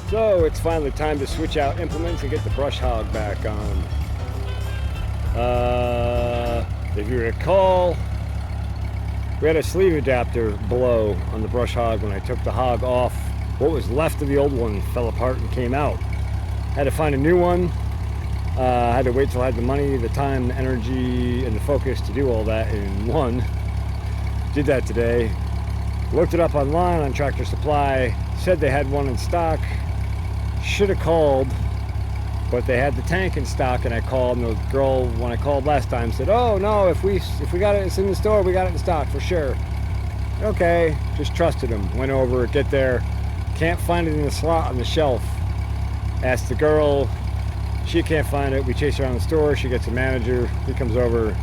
So it's finally time to switch out implements and get the brush hog back on. If you recall, we had a sleeve adapter blow on the brush hog when I took the hog off. What was left of the old one fell apart and came out. Had to find a new one. Had to wait till I had the money, the time, the energy, and the focus to do all that in one. Did that today. Looked it up online on Tractor Supply. Said they had one in stock. Should have called, but they had the tank in stock, and I called, and the girl, when I called last time, said, "Oh no, if we got it, it's in the store, we got it in stock for sure." Okay, just trusted them. Went over, get there, can't find it in the slot on the shelf. Asked the girl, she can't find it. We chase around the store, she gets a manager, he comes over,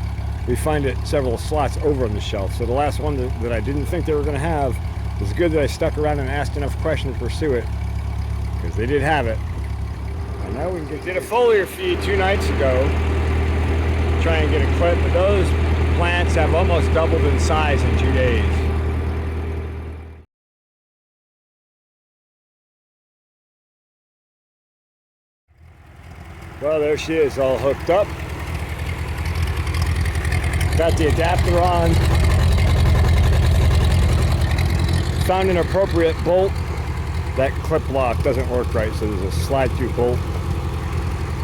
we find it several slots over on the shelf. So the last one that I didn't think they were gonna have, was good that I stuck around and asked enough questions to pursue it, because they did have it. And now we can get. Did a foliar feed 2 nights ago, try and get a clip, but those plants have almost doubled in size in 2 days. Well, there she is, all hooked up. Got the adapter on. Found an appropriate bolt. That clip lock doesn't work right, so there's a slide through bolt.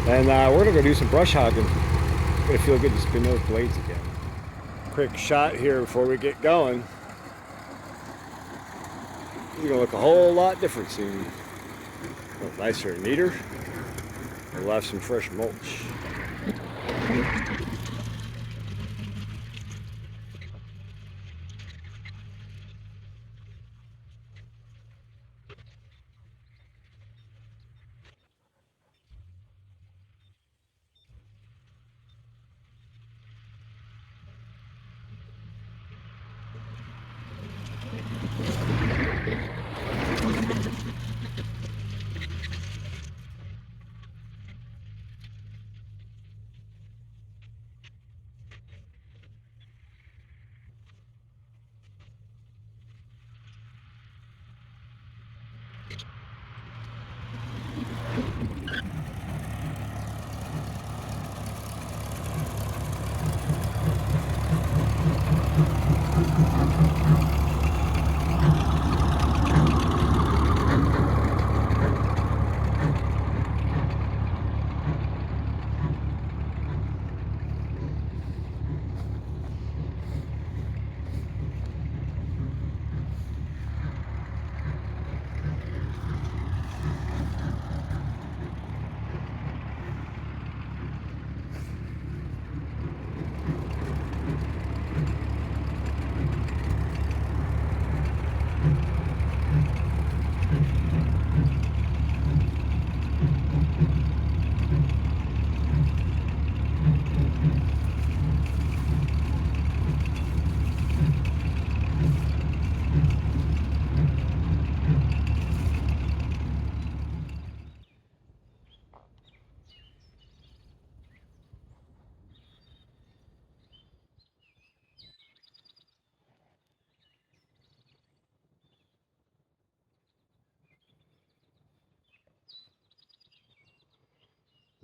And we're gonna go do some brush hogging. It's gonna feel good to spin those blades again. Quick shot here before we get going. This is gonna look a whole lot different soon. A little nicer and neater. We'll have some fresh mulch.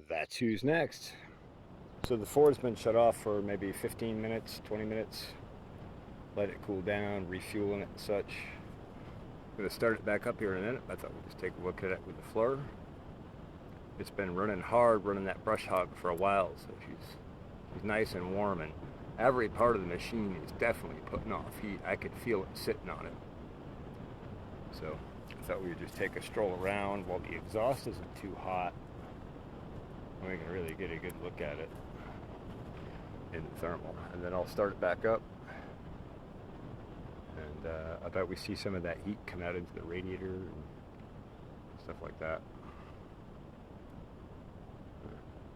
That's who's next. So the Ford's been shut off for maybe 15 minutes, 20 minutes. Let it cool down, refueling it and such. I'm gonna start it back up here in a minute. I thought we'd just take a look at it with the floor. It's been running hard, running that brush hog for a while, so she's nice and warm, and every part of the machine is definitely putting off heat. I could feel it sitting on it. So I thought we would just take a stroll around while the exhaust isn't too hot. We can really get a good look at it in the thermal, and then I'll start it back up, and I bet we see some of that heat come out into the radiator and stuff like that.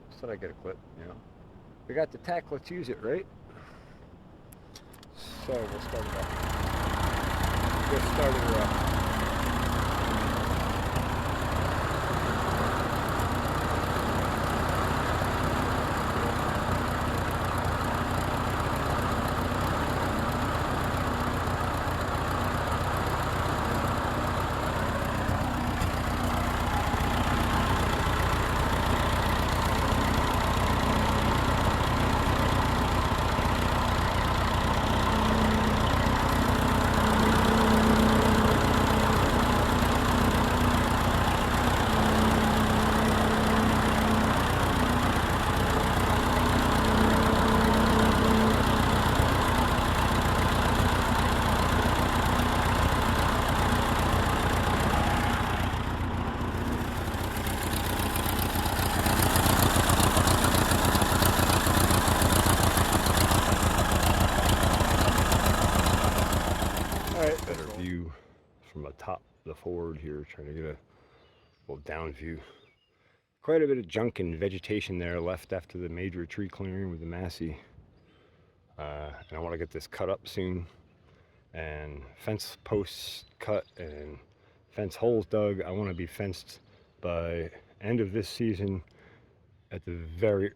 Just thought I'd get a clip, you know. We got the tech, let's use it, right? So we'll start it up. Just started her up. better view from atop the Ford here, trying to get a little down view. Quite a bit of junk and vegetation there left after the major tree clearing with the Massey. And I want to get this cut up soon, and fence posts cut and fence holes dug. I want to be fenced by end of this season, at the very,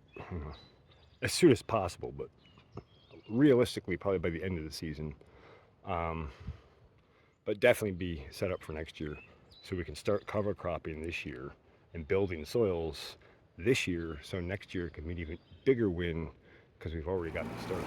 as soon as possible, but realistically probably by the end of the season. But definitely be set up for next year, so we can start cover cropping this year and building soils this year, so next year can be an even bigger win, because we've already gotten started.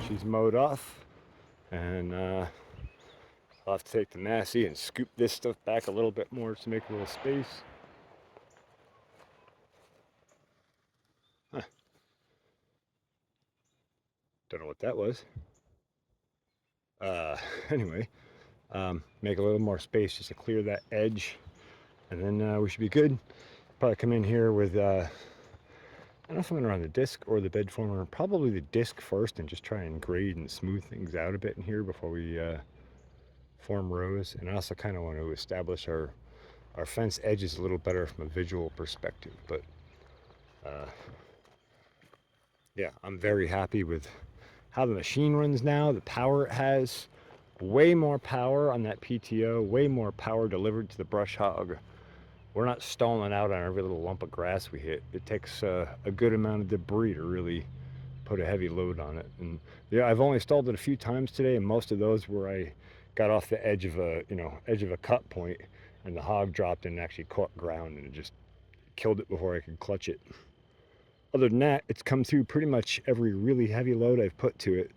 She's mowed off, and I'll have to take the Massey and scoop this stuff back a little bit more to make a little space. Huh. Don't know what that was. Anyway, make a little more space just to clear that edge, and then we should be good. Probably come in here with I don't know if I'm going to run the disc or the bed former. Probably the disc first, and just try and grade and smooth things out a bit in here before we form rows. And I also kind of want to establish our fence edges a little better from a visual perspective. But yeah, I'm very happy with how the machine runs now, the power it has. Way more power on that PTO, way more power delivered to the brush hog. We're not stalling out on every little lump of grass we hit. It takes a good amount of debris to really put a heavy load on it. And yeah, I've only stalled it a few times today, and most of those where I got off the edge of a cut point, and the hog dropped and actually caught ground, and it just killed it before I could clutch it. Other than that, it's come through pretty much every really heavy load I've put to it,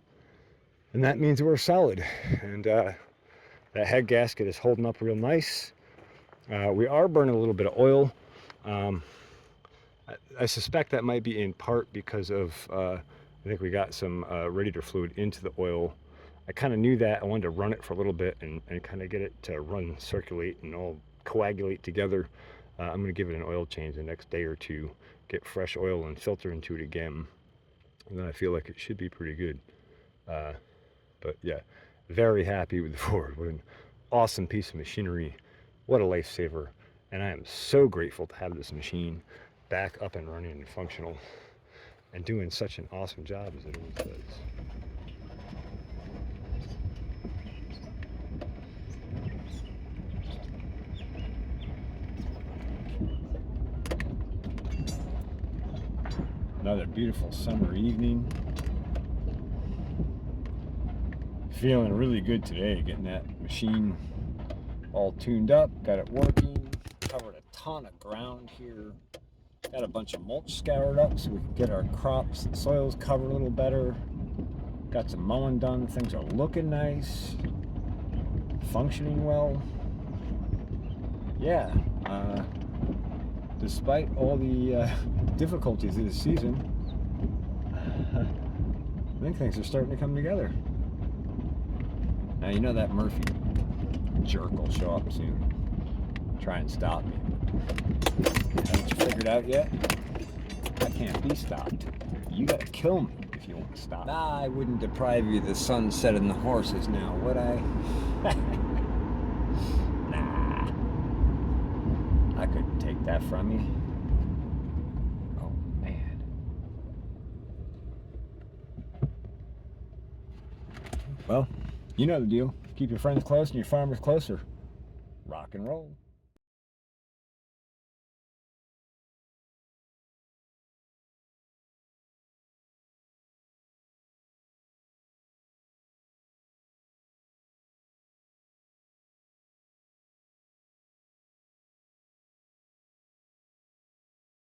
and that means we're solid. And that head gasket is holding up real nice. We are burning a little bit of oil. I suspect that might be in part because of I think we got some radiator fluid into the oil. I kind of knew that. I wanted to run it for a little bit and kind of get it to circulate and all coagulate together. I'm going to give it an oil change the next day or two, get fresh oil and filter into it again, and then I feel like it should be pretty good. But yeah, very happy with the Ford. What an awesome piece of machinery. What a lifesaver. And I am so grateful to have this machine back up and running and functional, and doing such an awesome job as it always does. Another beautiful summer evening. Feeling really good today, getting that machine all tuned up, got it working, covered a ton of ground here, got a bunch of mulch scoured up so we can get our crops and soils covered a little better, got some mowing done, things are looking nice, functioning well. Yeah, despite all the difficulties of this season, I think things are starting to come together. Now, you know that Murphy jerk will show up soon, try and stop me. Haven't you figured out yet? I can't be stopped. You gotta kill me if you want to stop. Nah, I wouldn't deprive you of the sunset and the horses now, would I? Nah. I couldn't take that from you. Oh, man. Well, you know the deal. Keep your friends close and your farmers closer. Rock and roll.